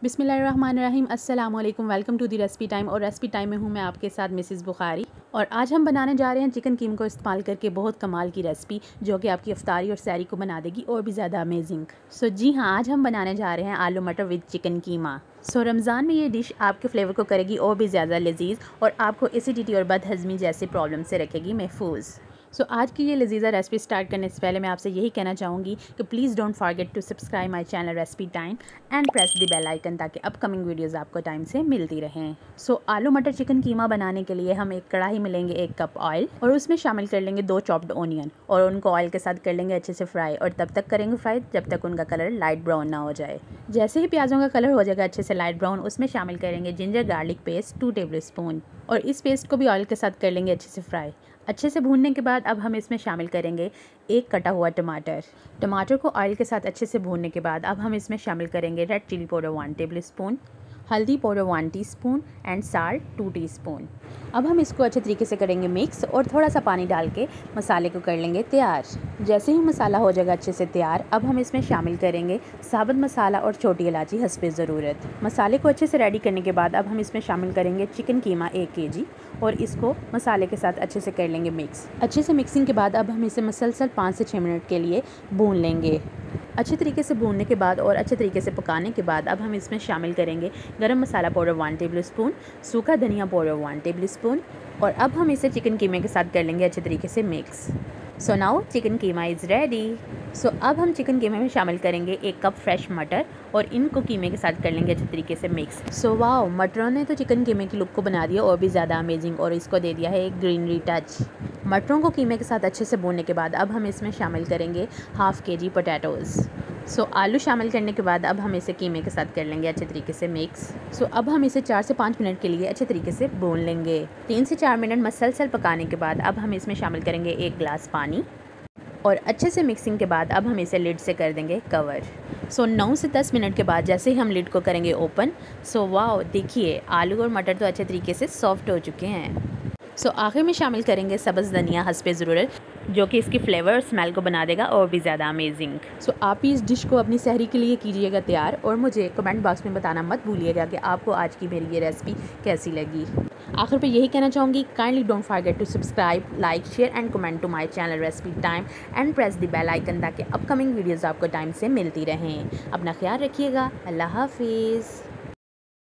बिस्मिल्लाहिर्रहमानिर्रहीम अस्सलाम वालेकुम। Welcome to the recipe time. और रेसिपी टाइम में हूँ मैं आपके साथ मिसेस बुखारी। और आज हम बनाने जा रहे हैं चिकन कीमा को इस्तेमाल करके बहुत कमाल की रेसिपी, जो कि आपकी इफ्तारी और सैरी को बना देगी और भी ज़्यादा अमेजिंग। जी हाँ, आज हम बनाने जा रहे हैं आलू मटर विद चिकन कीमा। रमज़ान में ये डिश आपके फ्लेवर को करेगी और भी ज़्यादा लजीज और आपको एसिडिटी और बदहज़मी जैसे प्रॉब्लम से रखेगी महफूज। आज की ये लजीज़ा रेसिपी स्टार्ट करने से पहले मैं आपसे यही कहना चाहूँगी कि please don't forget to subscribe my channel recipe time and press the bell icon, ताकि अपकमिंग वीडियोस आपको टाइम से मिलती रहें। आलू मटर चिकन कीमा बनाने के लिए हम एक कढ़ाई में लेंगे 1 कप ऑयल और उसमें शामिल कर लेंगे 2 चॉप्ड ओनियन और उनको ऑयल के साथ कर लेंगे अच्छे से फ्राई। और तब तक करेंगे फ्राई जब तक उनका कलर लाइट ब्राउन ना हो जाए। जैसे ही प्याज़ों का कलर हो जाएगा अच्छे से लाइट ब्राउन, उसमें शामिल करेंगे ginger garlic paste 2 table spoon और इस पेस्ट को भी ऑयल के साथ कर लेंगे अच्छे से फ्राई। अच्छे से भूनने के बाद अब हम इसमें शामिल करेंगे 1 कटा हुआ टमाटर को ऑयल के साथ अच्छे से भूनने के बाद अब हम इसमें शामिल करेंगे red chilli powder 1 tablespoon, हल्दी powder 1 teaspoon and salt 2 teaspoon. अब हम इसको अच्छे तरीके से करेंगे मिक्स और थोड़ा सा पानी डाल के मसाले को कर लेंगे तैयार। जैसे ही मसाला हो जाएगा अच्छे से तैयार, अब हम इसमें शामिल करेंगे साबुत मसाला और छोटी इलायची हस्बे ज़रूरत। मसाले को अच्छे से रेडी करने के बाद अब हम इसमें शामिल करेंगे चिकन कीमा 1 kg और इसको मसाले के साथ अच्छे से कर लेंगे मिक्स। अच्छे से मिक्सिंग के बाद अब हम इसे मसलसल 5 से 6 मिनट के लिए भून लेंगे। अच्छे तरीके से भूनने के बाद और अच्छे तरीके से पकाने के बाद अब हम इसमें शामिल करेंगे गरम मसाला पाउडर 1 टेबल स्पून, सूखा धनिया पाउडर 1 टेबल स्पून और अब हम इसे चिकन कीमे के साथ कर लेंगे अच्छे तरीके से mix. Now chicken keema is ready. अब हम चिकन कीमे में शामिल करेंगे 1 कप फ्रेश मटर और इनको कीमे के साथ कर लेंगे अच्छे तरीके से मिक्स। वाओ, मटरों ने तो चिकन कीमे की लुक को बना दिया और भी ज़्यादा अमेजिंग और इसको दे दिया है एक ग्रीनरी टच। मटरों को कीमे के साथ अच्छे से भूनने के बाद अब हम इसमें शामिल करेंगे 1/2 kg पोटैटोज़। आलू शामिल करने के बाद अब हम इसे कीमे के साथ कर लेंगे अच्छे तरीके से मिक्स। अब हम इसे 4 से 5 मिनट के लिए अच्छे तरीके से भून लेंगे। 3 से 4 मिनट मसलसल पकाने के बाद अब हम इसमें शामिल करेंगे 1 गिलास पानी और अच्छे से मिक्सिंग के बाद अब हम इसे लिड से कर देंगे कवर। 9 से 10 मिनट के बाद जैसे ही हम लिड को करेंगे ओपन, वाओ देखिए आलू और मटर तो अच्छे तरीके से सॉफ्ट हो चुके हैं। आखिर में शामिल करेंगे सब्ज़ धनिया हस्बे ज़रूरत, जो कि इसकी फ्लेवर और स्मेल को बना देगा और भी ज़्यादा अमेजिंग। आप ही इस डिश को अपनी सहरी के लिए कीजिएगा तैयार और मुझे कमेंट बॉक्स में बताना मत भूलिएगा कि आपको आज की मेरी ये रेसिपी कैसी लगी। आखिर पे यही कहना चाहूँगी, kindly don't forget to subscribe, like, share and comment to my channel recipe time and press the bell icon, ताकि अपकमिंग वीडियोज़ आपको टाइम से मिलती रहें। अपना ख्याल रखिएगा। अल्लाह हाफिज़।